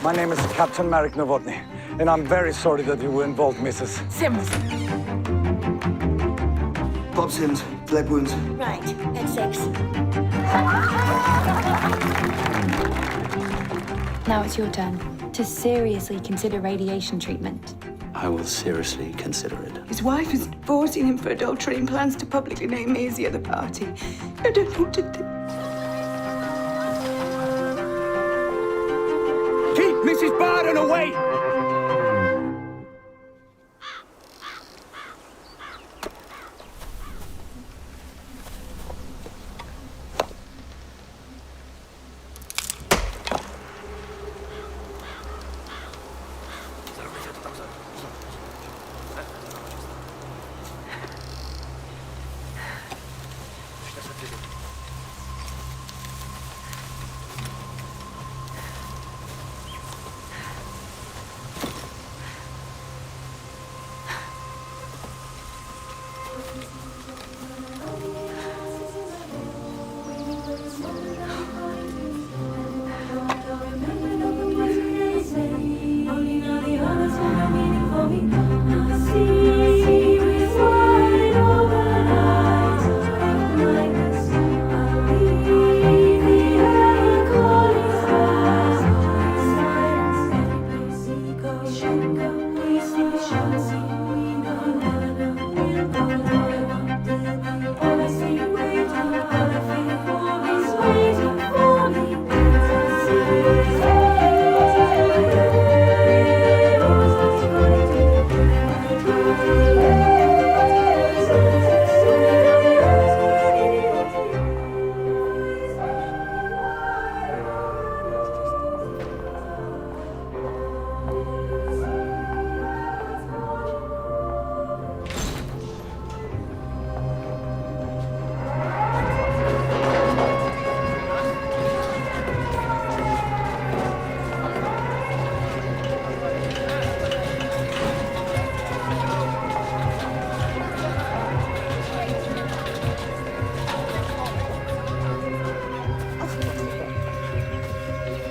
My name is Captain Marek Novotny, and I'm very sorry that you were involved, Mrs. Sims. Bob Sims, leg wounds. Right, at 6. Now it's your turn to seriously consider radiation treatment. I will seriously consider it. His wife is forcing him for adultery and plans to publicly name me as the other party. I don't know what to do. Keep Mrs. Barton away!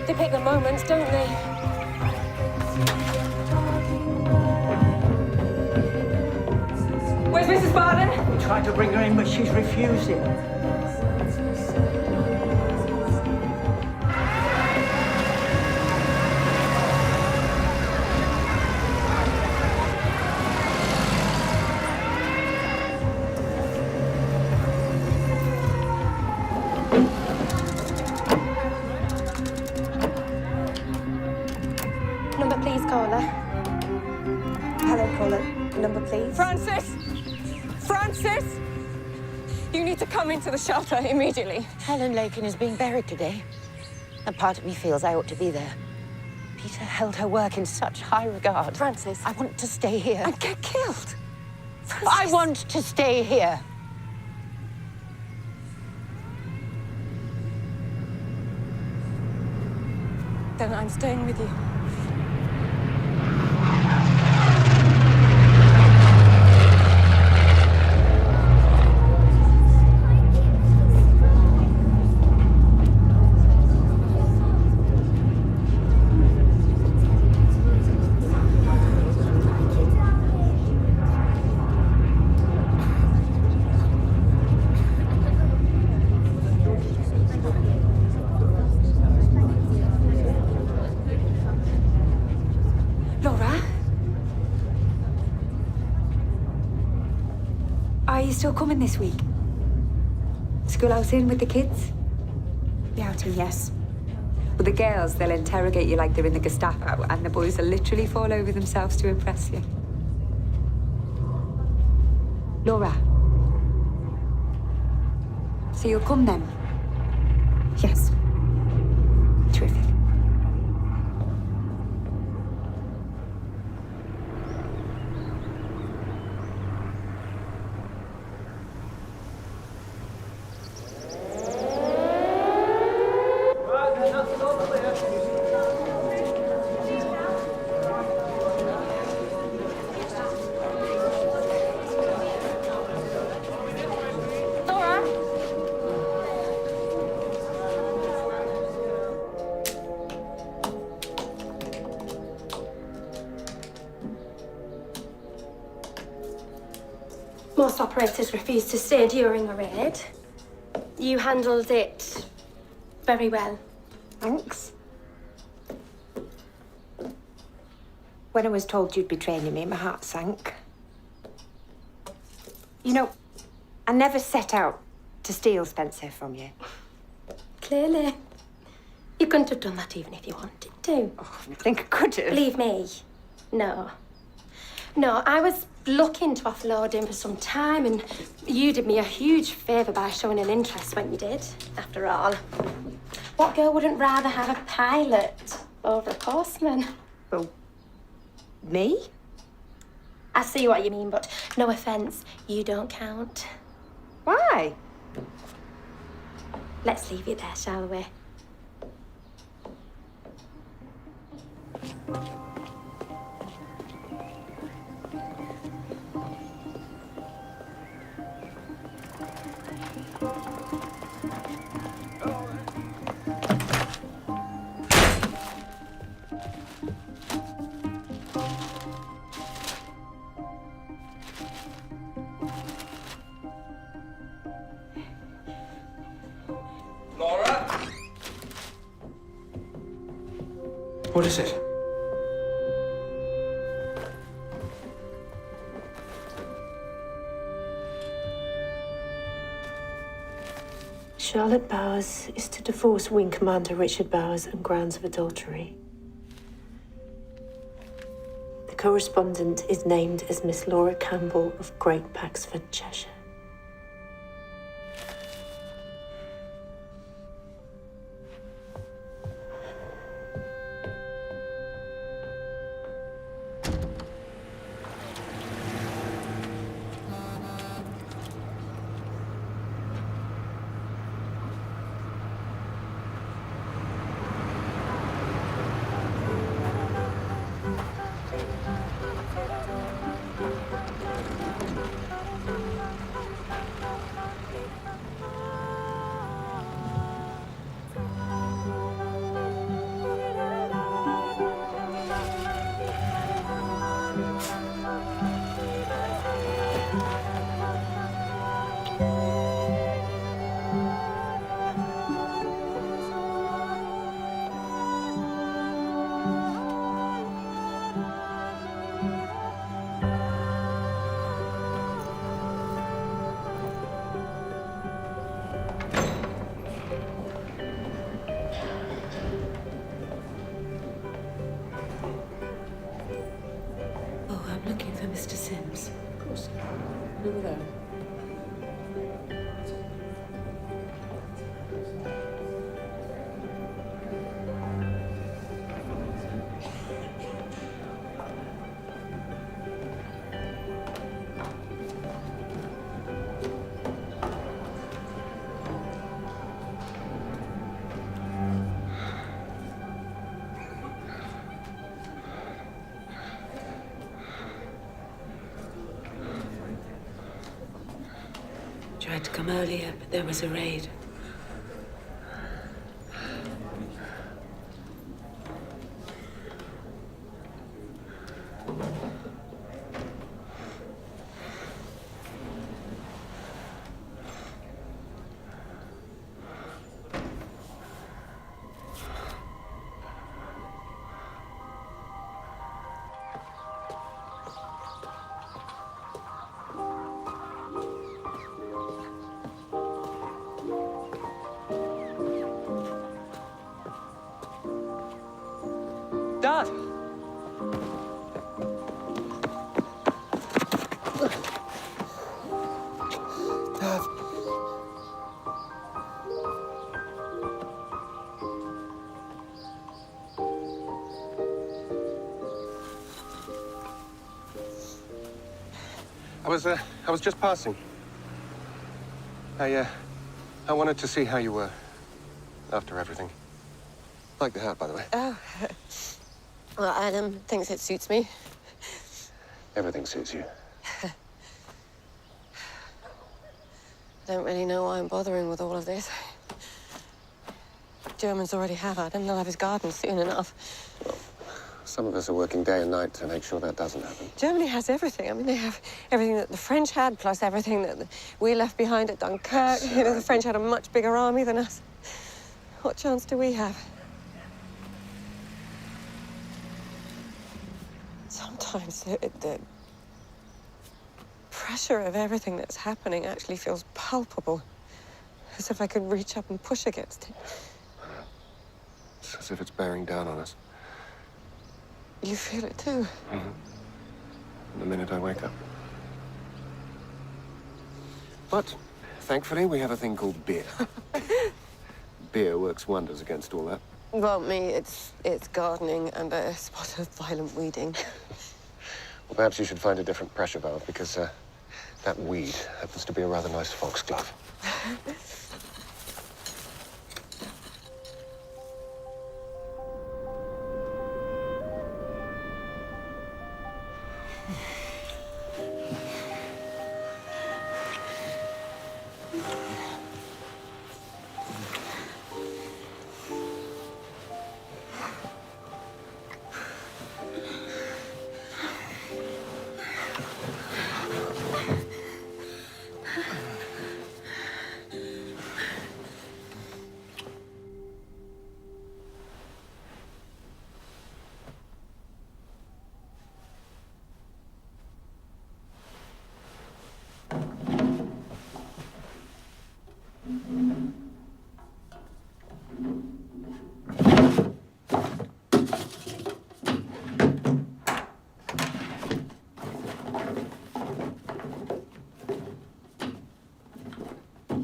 They pick the moments, don't they? Where's Mrs. Barton? We tried to bring her in, but she's refusing. Number, please, caller. Hello, caller. Number, please. Francis! Francis! You need to come into the shelter immediately. Helen Lakin is being buried today. And part of me feels I ought to be there. Peter held her work in such high regard. Francis. I want to stay here. And get killed. Francis. I want to stay here. Then I'm staying with you. Are you still coming this week? School outing with the kids? The outing, yes. With the girls, they'll interrogate you like they're in the Gestapo, and the boys will literally fall over themselves to impress you. Laura. So you'll come then? Yes. Terrific. Most operators refuse to stay during a raid. You handled it very well. Thanks. When I was told you'd be training me, my heart sank. You know, I never set out to steal Spencer from you. Clearly. You couldn't have done that even if you wanted to. Oh, I think I could have. Believe me, no. No, I was looking to offload him for some time, and you did me a huge favour by showing an interest when you did. After all, what girl wouldn't rather have a pilot over a postman? Well, me? I see what you mean, but no offence, you don't count. Why? Let's leave it there, shall we? What is it? Charlotte Bowers is to divorce Wing Commander Richard Bowers on grounds of adultery. The correspondent is named as Miss Laura Campbell of Great Paxford, Cheshire. Looking for Mr. Sims. Of course. Over there. Tried to come earlier, but there was a raid. Dad! Dad. I was just passing. I wanted to see how you were after everything. Like the hat, by the way. Oh. Well, Adam thinks it suits me. Everything suits you. Don't really know why I'm bothering with all of this. Germans already have Adam. They'll have his garden soon enough. Some of us are working day and night to make sure that doesn't happen. Germany has everything. I mean, they have everything that the French had, plus everything that we left behind at Dunkirk. You know, the French had a much bigger army than us. What chance do we have? Sometimes the pressure of everything that's happening actually feels palpable, as if I could reach up and push against it. It's as if it's bearing down on us. You feel it too? The minute I wake up. But, thankfully, we have a thing called beer. Beer works wonders against all that. Well, me, it's gardening and a spot of violent weeding. Well, perhaps you should find a different pressure valve, because that weed happens to be a rather nice foxglove.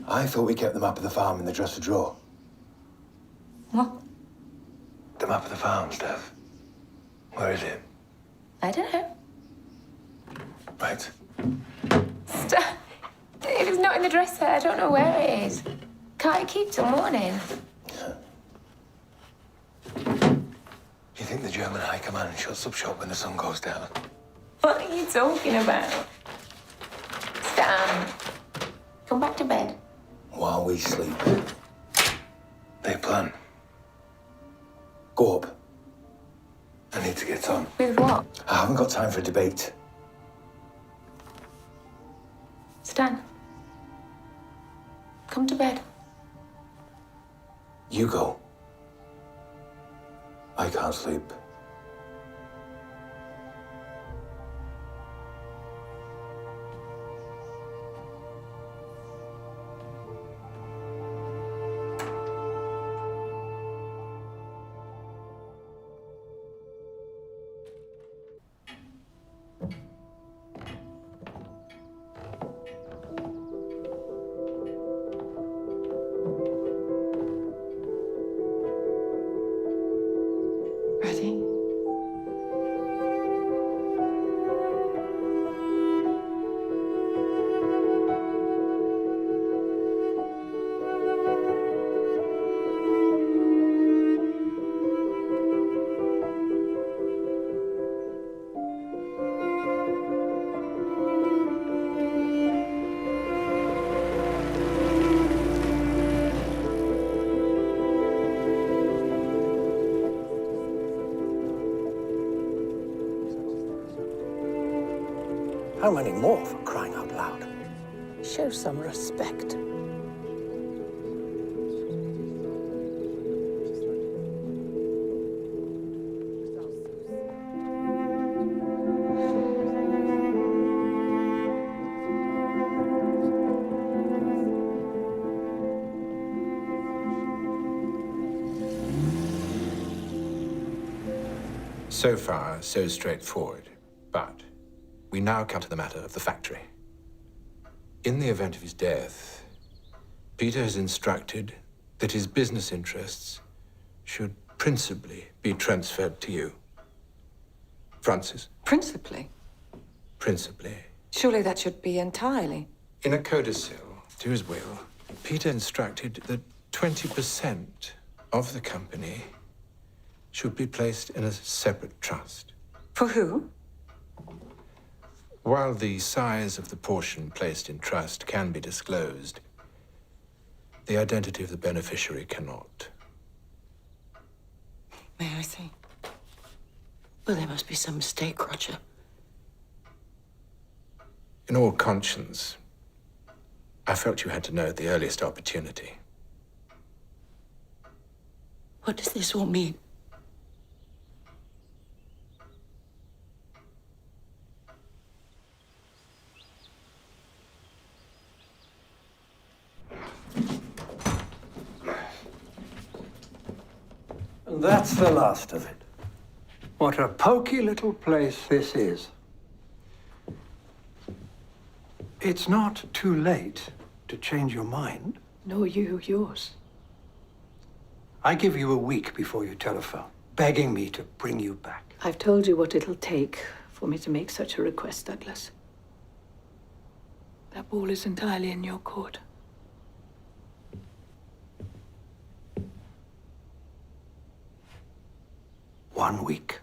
I thought we kept the map of the farm in the dresser drawer. What? The map of the farm, Steph. Where is it? I don't know. Right. Stop. If it's not in the dresser, I don't know where it is. Can't it keep till morning? Do you think the German High Command shuts up shop when the sun goes down? What are you talking about? Stan, come back to bed. While we sleep. They plan. Go up. I need to get on. With what? I haven't got time for a debate. Stan, come to bed. You go. I can't sleep. Ready? How many more, for crying out loud? Show some respect. So far, so straightforward. But we now come to the matter of the factory. In the event of his death, Peter has instructed that his business interests should principally be transferred to you. Francis? Principally? Principally. Surely that should be entirely. In a codicil to his will, Peter instructed that 20% of the company should be placed in a separate trust. For who? While the size of the portion placed in trust can be disclosed, the identity of the beneficiary cannot. May I see? Well, there must be some mistake, Roger. In all conscience, I felt you had to know at the earliest opportunity. What does this all mean? And that's the last of it. What a poky little place this is. It's not too late to change your mind. Nor you yours. I give you a week before you telephone, begging me to bring you back. I've told you what it'll take for me to make such a request, Douglas. That ball is entirely in your court. One week.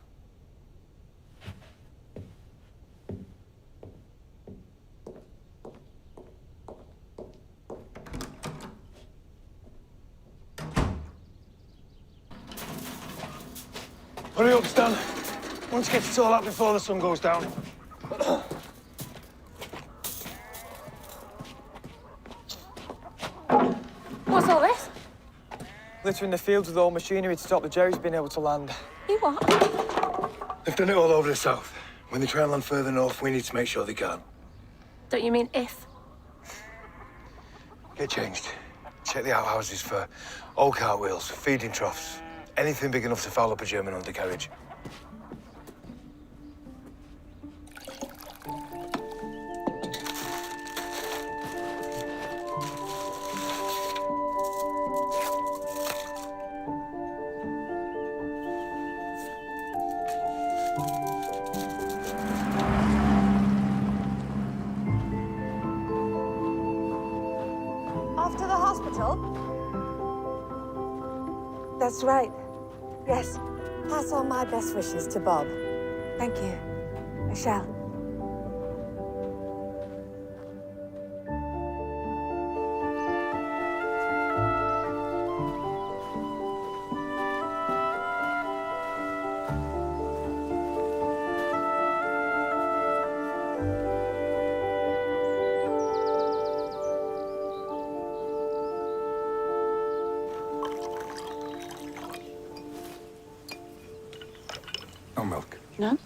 Hurry up, Stan. Want to get it all out before the sun goes down. What's all this? Littering the fields with all machinery to stop the Jerry's being able to land. You what? They've done it all over the south. When they try and land further north, we need to make sure they can. Don't you mean if? Get changed. Check the outhouses for old cartwheels, feeding troughs, anything big enough to foul up a German undercarriage. Off to the hospital? That's right. Yes. Pass on my best wishes to Bob. Thank you. I shall. No milk. No?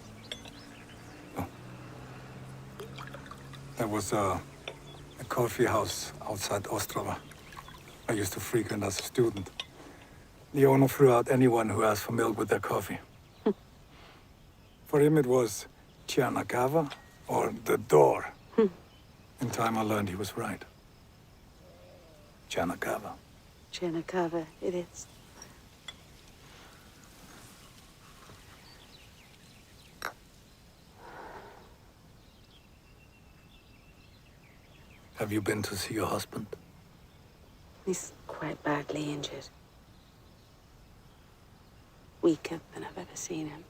There was a coffee house outside Ostrava. I used to frequent as a student. The owner threw out anyone who asked for milk with their coffee. For him, it was Ciana Cava or the door. In time, I learned he was right. Ciana Cava. Ciana Cava, it is. Have you been to see your husband? He's quite badly injured. Weaker than I've ever seen him.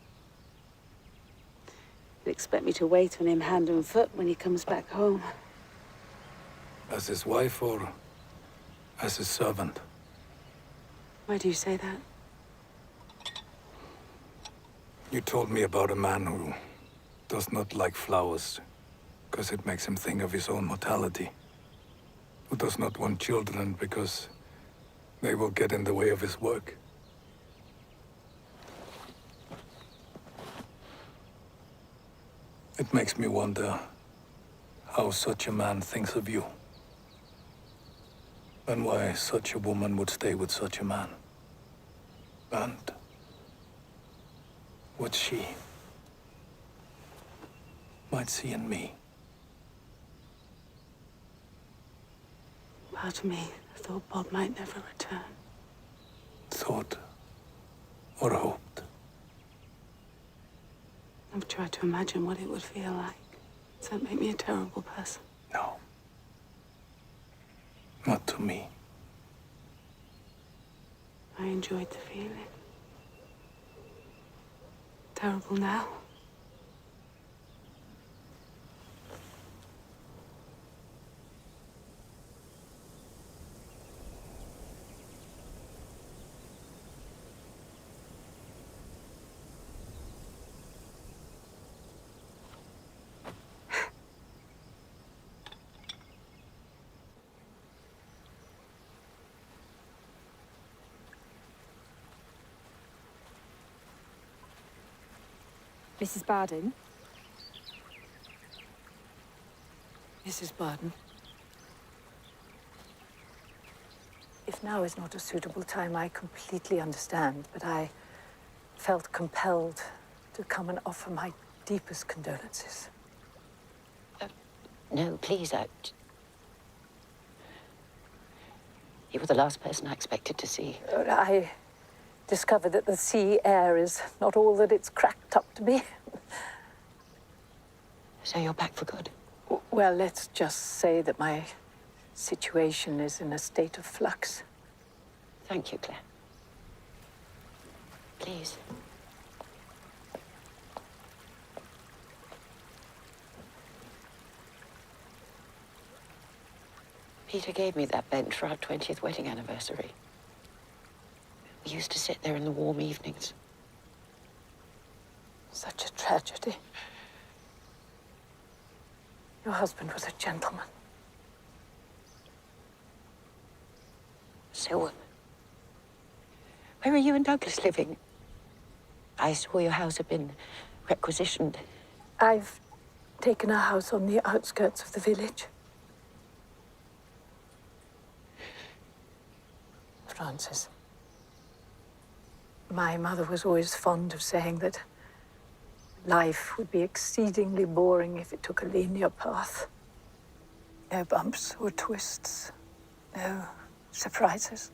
You'd expect me to wait on him hand and foot when he comes back home. As his wife or as his servant? Why do you say that? You told me about a man who does not like flowers because it makes him think of his own mortality. Who does not want children because they will get in the way of his work. It makes me wonder how such a man thinks of you. And why such a woman would stay with such a man. And what she might see in me. Part of me thought Bob might never return. Thought or hoped. I've tried to imagine what it would feel like. Does that make me a terrible person? No. Not to me. I enjoyed the feeling. Terrible now. Mrs. Bardon? Mrs. Bardon. If now is not a suitable time, I completely understand, but I felt compelled to come and offer my deepest condolences. No, please, you were the last person I expected to see. I discovered that the sea air is not all that it's cracked up to be. So you're back for good? Well, let's just say that my situation is in a state of flux. Thank you, Claire. Please. Peter gave me that bench for our 20th wedding anniversary. We used to sit there in the warm evenings. Such a tragedy. Your husband was a gentleman. So, where are you and Douglas living? I saw your house had been requisitioned. I've taken a house on the outskirts of the village. Francis. My mother was always fond of saying that life would be exceedingly boring if it took a linear path. No bumps or twists, no surprises.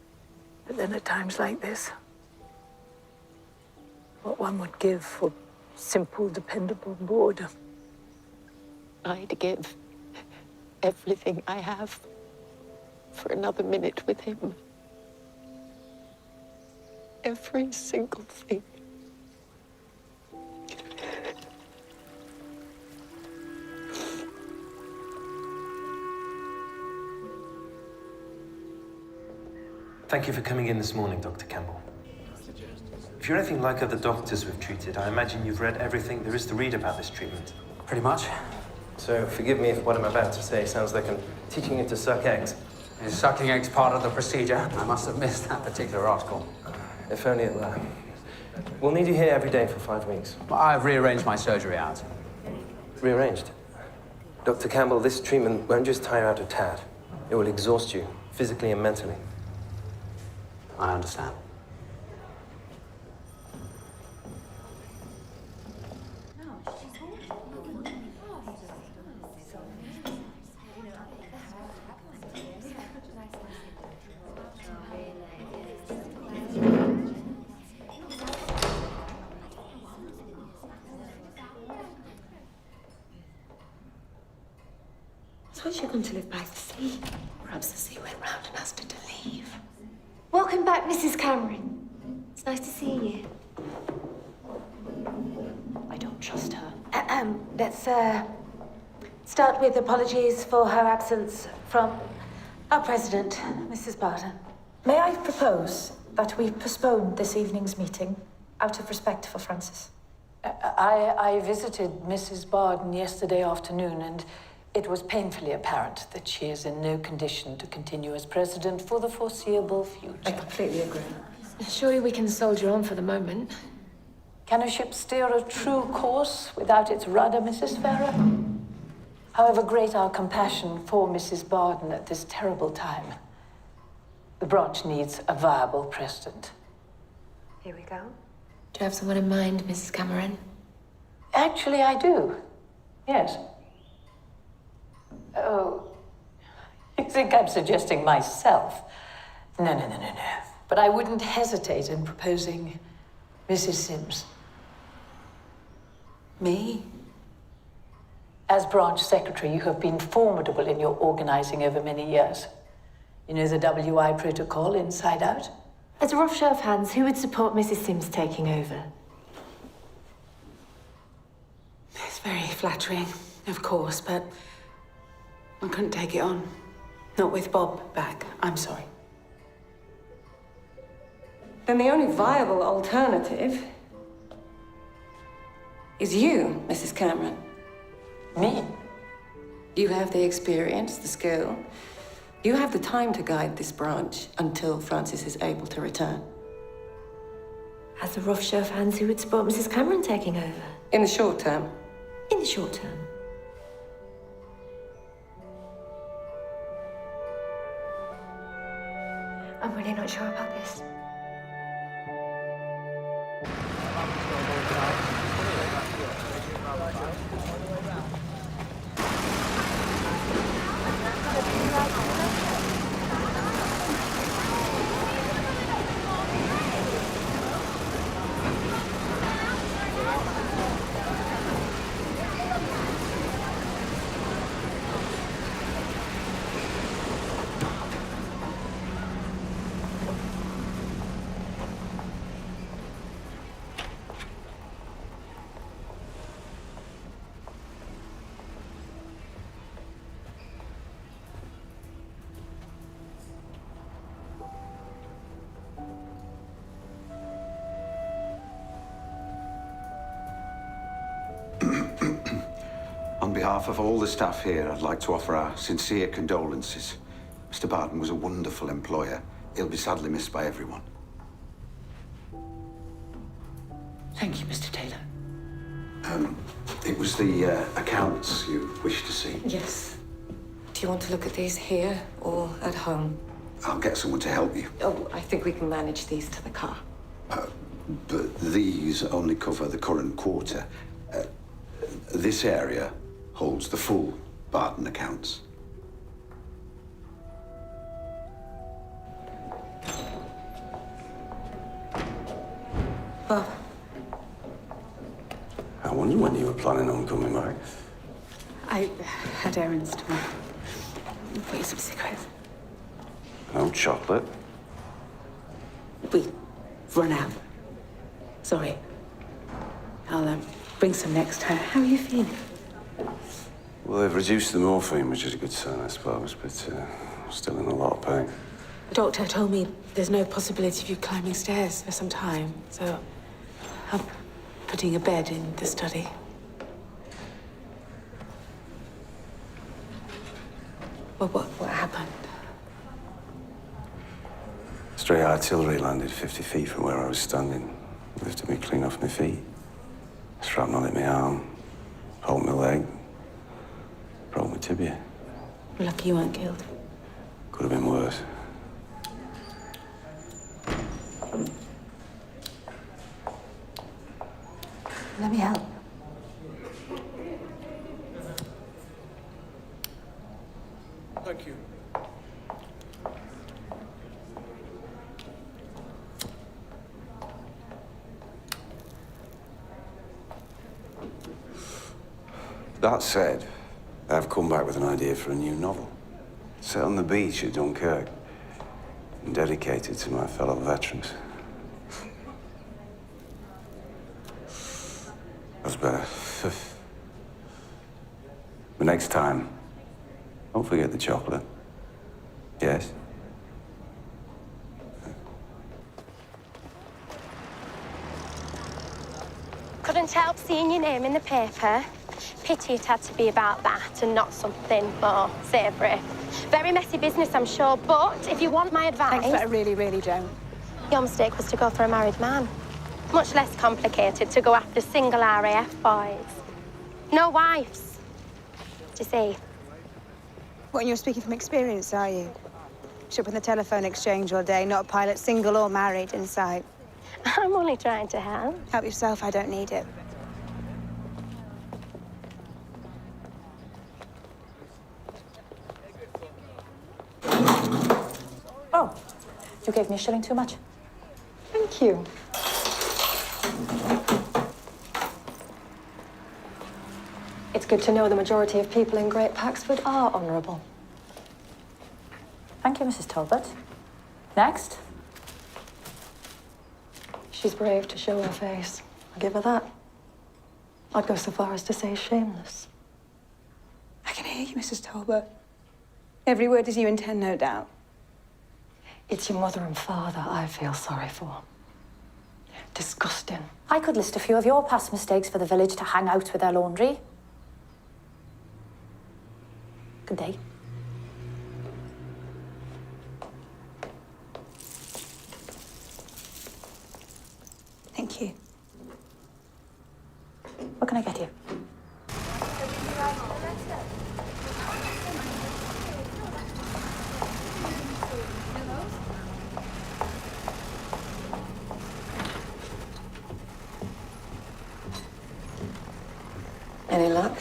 But then at times like this, what one would give for simple, dependable boredom. I'd give everything I have for another minute with him. Every single thing. Thank you for coming in this morning, Dr. Campbell. If you're anything like other doctors we've treated, I imagine you've read everything there is to read about this treatment. Pretty much. So forgive me if what I'm about to say sounds like I'm teaching you to suck eggs. Is sucking eggs part of the procedure? I must have missed that particular article. If only it were. We'll need you here every day for 5 weeks. I've rearranged my surgery hours. Rearranged? Dr. Campbell, this treatment won't just tire out a tad. It will exhaust you, physically and mentally. I understand. I thought you were going to live by the sea. Perhaps the sea went round and asked her to leave. Welcome back, Mrs. Cameron. It's nice to see you. I don't trust her. Let's start with apologies for her absence from our president, Mrs. Bardon. May I propose that we postpone this evening's meeting out of respect for Francis? I visited Mrs. Bardon yesterday afternoon, and it was painfully apparent that she is in no condition to continue as president for the foreseeable future. I completely agree. Surely we can soldier on for the moment. Can a ship steer a true course without its rudder, Mrs. Farrer? However great our compassion for Mrs. Bardon at this terrible time, the branch needs a viable president. Here we go. Do you have someone in mind, Mrs. Cameron? Actually, I do. Yes. Oh, you think I'm suggesting myself? No. But I wouldn't hesitate in proposing Mrs. Sims. Me? As branch secretary, you have been formidable in your organizing over many years. You know the WI protocol inside out? As a rough show of hands, who would support Mrs. Sims taking over? It's very flattering, of course, but I couldn't take it on. Not with Bob back. I'm sorry. Then the only viable alternative is you, Mrs. Cameron. Me? You have the experience, the skill. You have the time to guide this branch until Francis is able to return. As a rough show of hands, who would support Mrs. Cameron taking over? In the short term? In the short term. I'm really not sure about this. On behalf of all the staff here, I'd like to offer our sincere condolences. Mr. Barton was a wonderful employer. He'll be sadly missed by everyone. Thank you, Mr. Taylor. It was the accounts you wished to see. Yes. Do you want to look at these here or at home? I'll get someone to help you. Oh, I think we can manage these to the car. But these only cover the current quarter. This area holds the full Barton accounts. Bob. I wondered when you were planning on coming back. I had errands to run. I'll put you some cigarettes. No chocolate. We run out. Sorry. I'll bring some next time. How are you feeling? Well, they've reduced the morphine, which is a good sign, I suppose, but still in a lot of pain. The doctor told me there's no possibility of you climbing stairs for some time, so I'm putting a bed in the study. Well, what happened? Stray artillery landed 50 feet from where I was standing. Lifted me clean off my feet. Shrapnel hit my arm, broke my leg, broke my tibia. Lucky you weren't killed. Could have been worse. Let me help. Thank you. That said, I've come back with an idea for a new novel. Set on the beach at Dunkirk and dedicated to my fellow veterans. That's better. But next time, don't forget the chocolate. Yes? Couldn't help seeing your name in the paper. Pity it had to be about that and not something more savoury. Very messy business, I'm sure, but if you want my advice... Thanks, but I really, really don't. Your mistake was to go for a married man. Much less complicated to go after single RAF boys. No wives. Do you see? What, you're speaking from experience, are you? Ship in the telephone exchange all day, not a pilot, single or married, in sight. I'm only trying to help. Help yourself, I don't need it. Oh, you gave me a shilling too much. Thank you. It's good to know the majority of people in Great Paxford are honourable. Thank you, Mrs. Talbot. Next. She's brave to show her face. I'll give her that. I'd go so far as to say shameless. I can hear you, Mrs. Talbot. Every word as you intend, no doubt. It's your mother and father I feel sorry for. Disgusting. I could list a few of your past mistakes for the village to hang out with their laundry. Good day. Thank you. What can I get you? Any luck?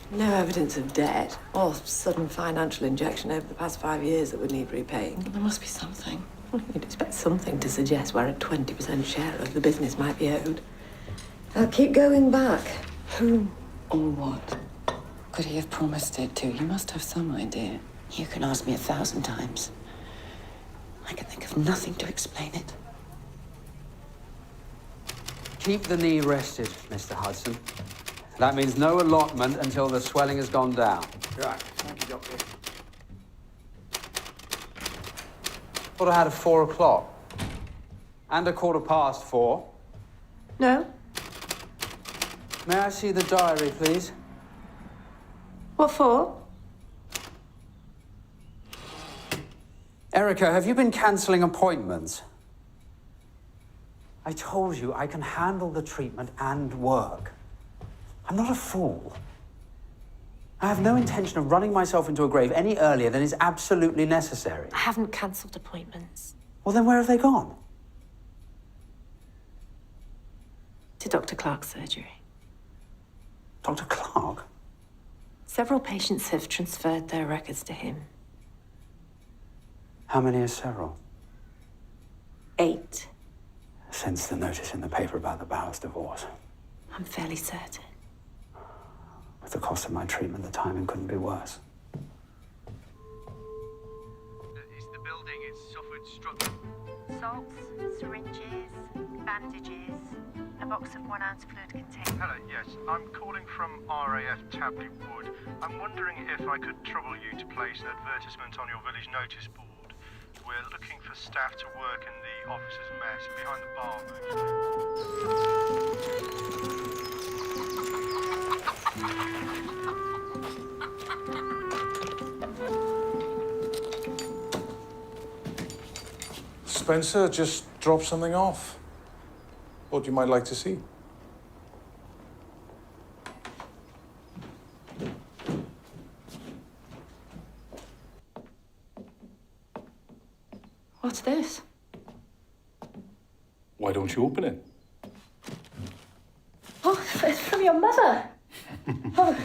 No evidence of debt or sudden financial injection over the past 5 years that would need repaying. There must be something. You'd expect something to suggest where a 20% share of the business might be owed. I'll keep going back. Who or what could he have promised it to? You must have some idea. You can ask me 1,000 times. I can think of nothing to explain it. Keep the knee rested, Mr. Hudson. That means no allotment until the swelling has gone down. Right. Thank you, Doctor. Thought I had a 4 o'clock. And a 4:15. No? May I see the diary, please? What for? Erica, have you been cancelling appointments? I told you I can handle the treatment and work. I'm not a fool. I have no intention of running myself into a grave any earlier than is absolutely necessary. I haven't cancelled appointments. Well, then where have they gone? To Dr. Clark's surgery. Dr. Clark? Several patients have transferred their records to him. How many are several? 8. Since the notice in the paper about the Bowers divorce. I'm fairly certain. With the cost of my treatment, the timing couldn't be worse. Is the building, it's suffered structure? Salts, syringes, bandages, a box of 1 ounce fluid container. Hello, yes. I'm calling from RAF Tabley Wood. I'm wondering if I could trouble you to place an advertisement on your village notice board. We're looking for staff to work in the officers' mess behind the bar Spencer just dropped something off. What you might like to see. What's this? Why don't you open it? Oh, it's from your mother. Oh.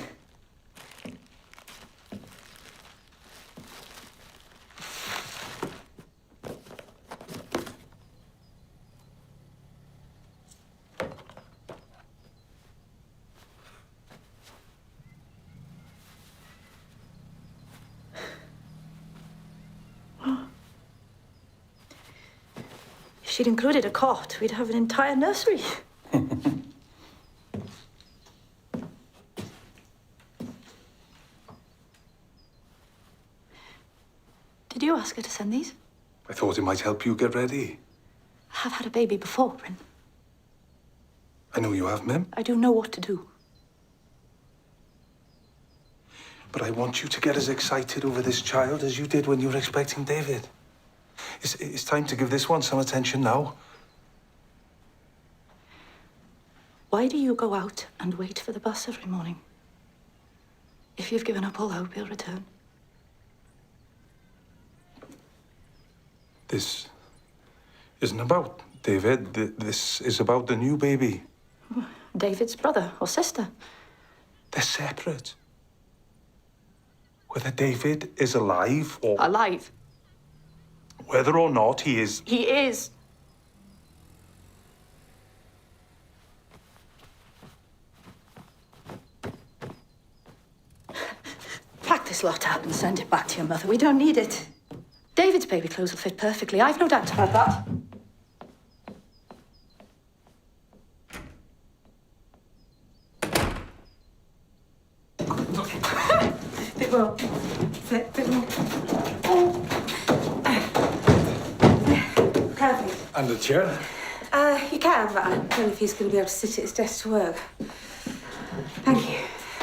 If she'd included a cot, we'd have an entire nursery. Did you ask her to send these? I thought it might help you get ready. I have had a baby before, Bryn. I know you have, Mim, I do know what to do. but I want you to get as excited over this child as you did when you were expecting David. It's time to give this one some attention now. Why do you go out and wait for the bus every morning? If you've given up all hope, he'll return. This isn't about David. This is about the new baby. David's brother or sister. They're separate. Whether David is alive or... Alive? Whether or not he is... He is. Pack this lot up and send it back to your mother. We don't need it. David's baby clothes will fit perfectly. I've no doubt about that. Bit more. Sit, bit more. Perfect. And the chair? You can, but I don't know if he's going to be able to sit at his desk to work. Thank you.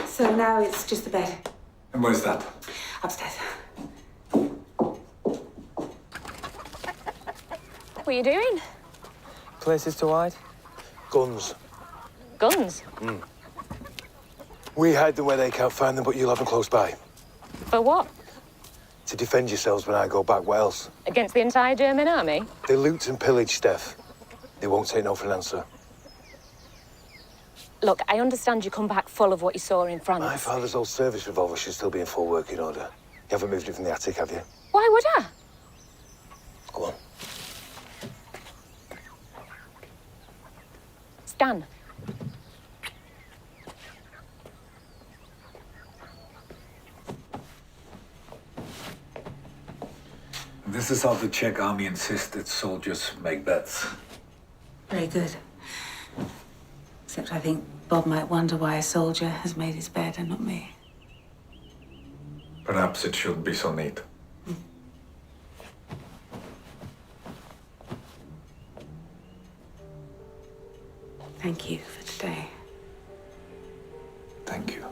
So now it's just the bed. And where's that? Upstairs. What are you doing? Places to hide? Guns. Guns? We hide them where they can't find them, but you'll have them close by. For what? To defend yourselves when I go back. What else? Against the entire German army? They loot and pillage, Steph. They won't take no for an answer. Look, I understand you come back full of what you saw in France. My father's old service revolver should still be in full working order. You haven't moved it from the attic, have you? Why would I? Go on. Stan. This is how the Czech army insists its soldiers make beds. Very good. Except I think Bob might wonder why a soldier has made his bed and not me. Perhaps it shouldn't be so neat. Thank you for today. Thank you.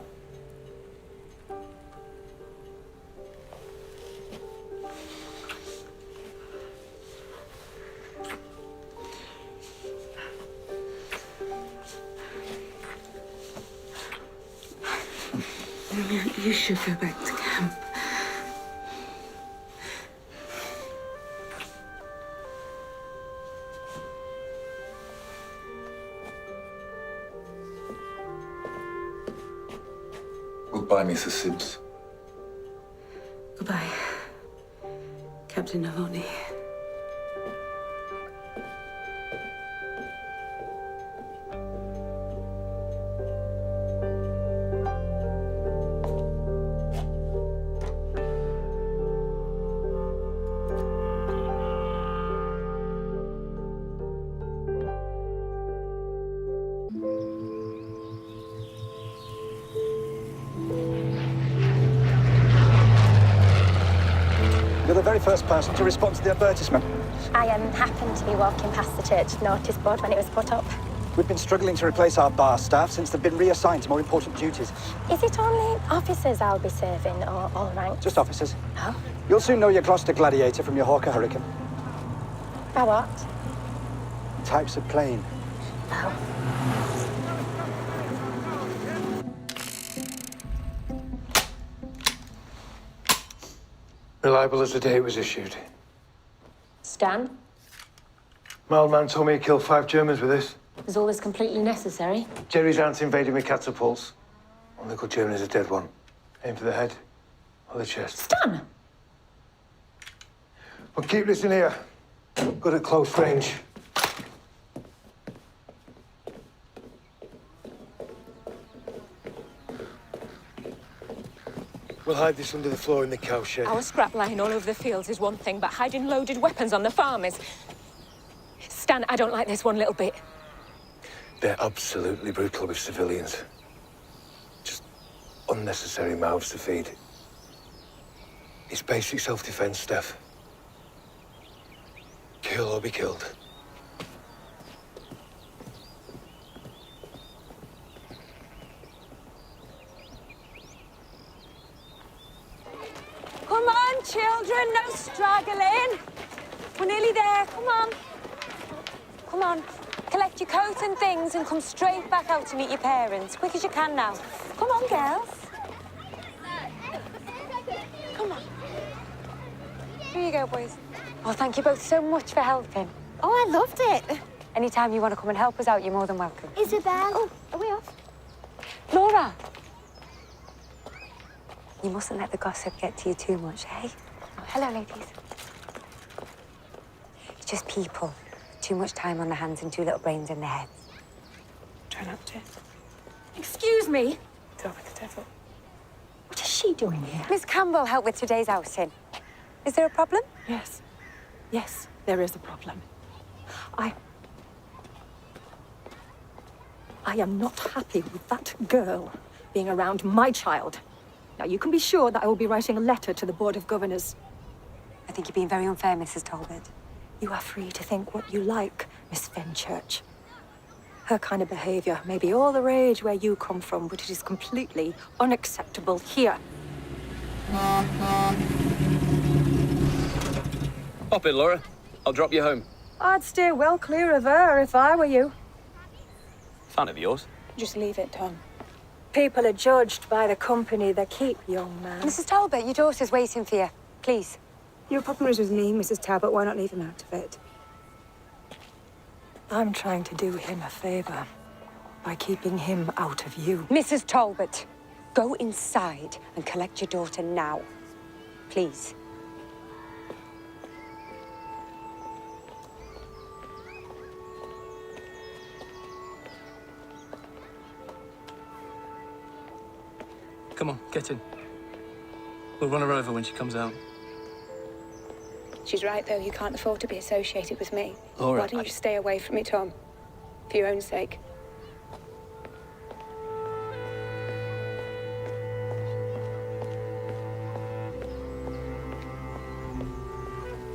You should go back to camp. Goodbye, Mrs. Sims. Goodbye, Captain Navoni. You're the very first person to respond to the advertisement. I happened to be walking past the church notice board when it was put up. We've been struggling to replace our bar staff since they've been reassigned to more important duties. Is it only officers I'll be serving, or all ranks? Just officers. Oh. You'll soon know your Gloucester Gladiator from your Hawker Hurricane. By what? Types of plane. Oh. Reliable as the day it was issued. Stan? My old man told me he killed 5 Germans with this. Is all this completely necessary? Jerry's aunt invaded with catapults. Only good German is a dead one. Aim for the head or the chest. Stan! Well, keep this in here. Good at close range. We'll hide this under the floor in the cow shed. Our scrap lying all over the fields is one thing, but hiding loaded weapons on the farm is... Stan, I don't like this one little bit. They're absolutely brutal with civilians. Just unnecessary mouths to feed. It's basic self-defense, Steph. Kill or be killed. Come on, children, no straggling. We're nearly there, come on. Come on, collect your coat and things and come straight back out to meet your parents. Quick as you can now. Come on, girls. Come on. Here you go, boys. Oh, thank you both so much for helping. Oh, I loved it. Anytime you want to come and help us out, you're more than welcome. Isabel. Oh, are we off? Laura. You mustn't let the gossip get to you too much, eh? Oh, hello, ladies. It's just people. Too much time on their hands and too little brains in their heads. Try not to. Excuse me. Go with the devil. What is she doing here? Miss Campbell helped with today's outing. Is there a problem? Yes. Yes, there is a problem. I am not happy with that girl being around my child. Now, you can be sure that I will be writing a letter to the Board of Governors. I think you're being very unfair, Mrs. Talbot. You are free to think what you like, Miss Fenchurch. Her kind of behaviour may be all the rage where you come from, but it is completely unacceptable here. Pop it, Laura. I'll drop you home. I'd stay well clear of her if I were you. Fan of yours. Just leave it, Tom. People are judged by the company they keep, young man. Mrs. Talbot, your daughter's waiting for you. Please. Your problem is with me, Mrs. Talbot. Why not leave him out of it? I'm trying to do him a favour by keeping him out of you. Mrs. Talbot, go inside and collect your daughter now. Please. Come on, get in. We'll run her over when she comes out. She's right, though. You can't afford to be associated with me. All right. Why don't you stay away from me, Tom? For your own sake.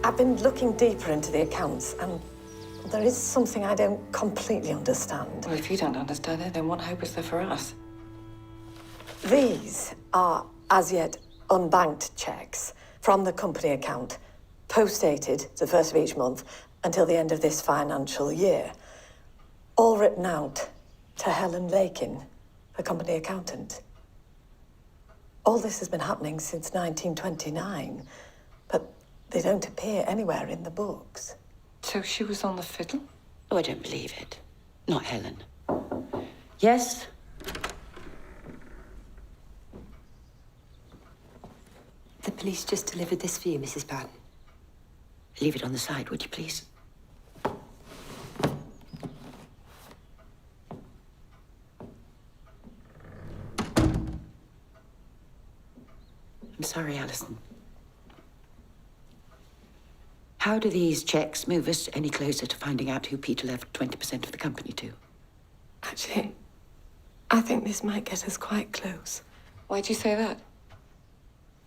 I've been looking deeper into the accounts, and there is something I don't completely understand. Well, if you don't understand it, then what hope is there for us? These are as yet unbanked checks from the company account, post-dated the first of each month until the end of this financial year. All written out to Helen Lakin, the company accountant. All this has been happening since 1929, but they don't appear anywhere in the books. So she was on the fiddle? Oh, I don't believe it. Not Helen. Yes? The police just delivered this for you, Mrs. Patton. Leave it on the side, would you please? I'm sorry, Alison. How do these checks move us any closer to finding out who Peter left 20% of the company to? Actually, I think this might get us quite close. Why'd you say that?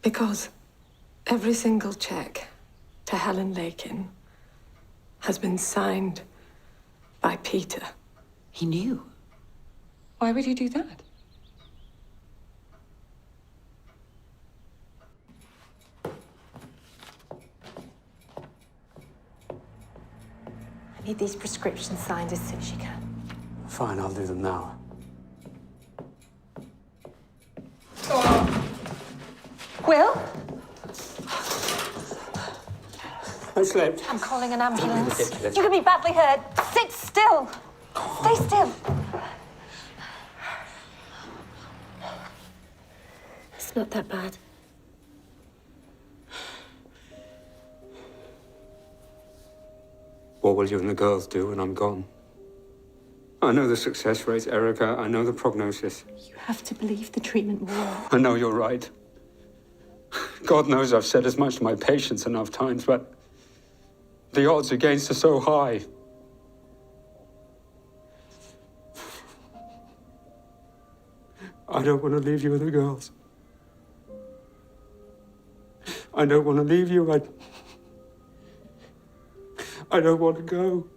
Because every single check to Helen Lakin has been signed by Peter. He knew. Why would he do that? I need these prescriptions signed as soon as you can. Fine, I'll do them now. Will? I slept. I'm calling an ambulance. Ridiculous. You could be badly hurt. Sit still. Stay still. It's not that bad. What will you and the girls do when I'm gone? I know the success rate, Erica. I know the prognosis. You have to believe the treatment will work. I know you're right. God knows I've said as much to my patients enough times, but the odds against are so high. I don't want to leave you with the girls. I don't want to leave you. I don't want to go.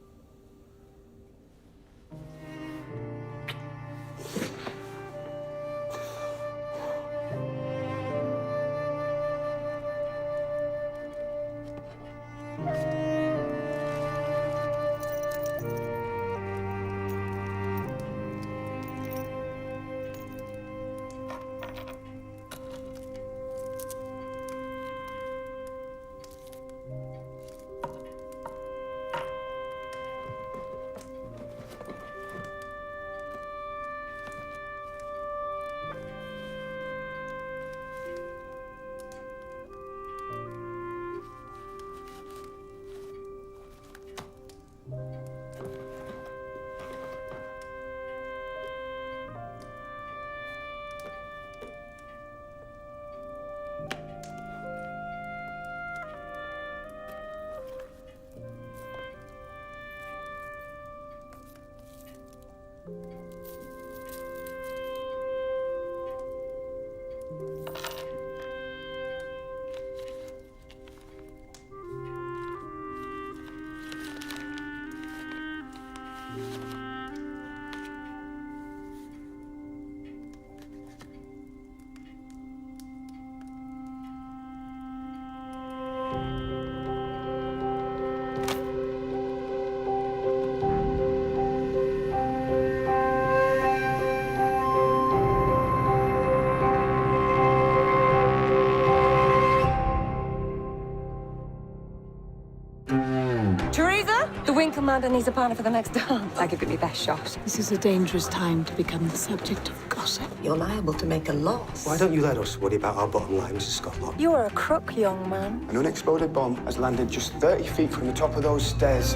Amanda needs a partner for the next dance. I give it my best shot. This is a dangerous time to become the subject of gossip. You're liable to make a loss. Why don't you let us worry about our bottom line, Mrs. Scotland? You are a crook, young man. An unexploded bomb has landed just 30 feet from the top of those stairs.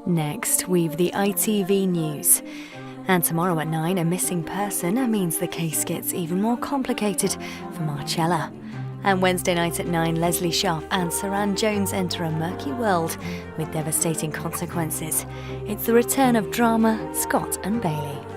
Next, we've the ITV news. And tomorrow at 9, a missing person means the case gets even more complicated for Marcella. And Wednesday night at 9, Leslie Sharp and Saran Jones enter a murky world with devastating consequences. It's the return of drama, Scott and Bailey.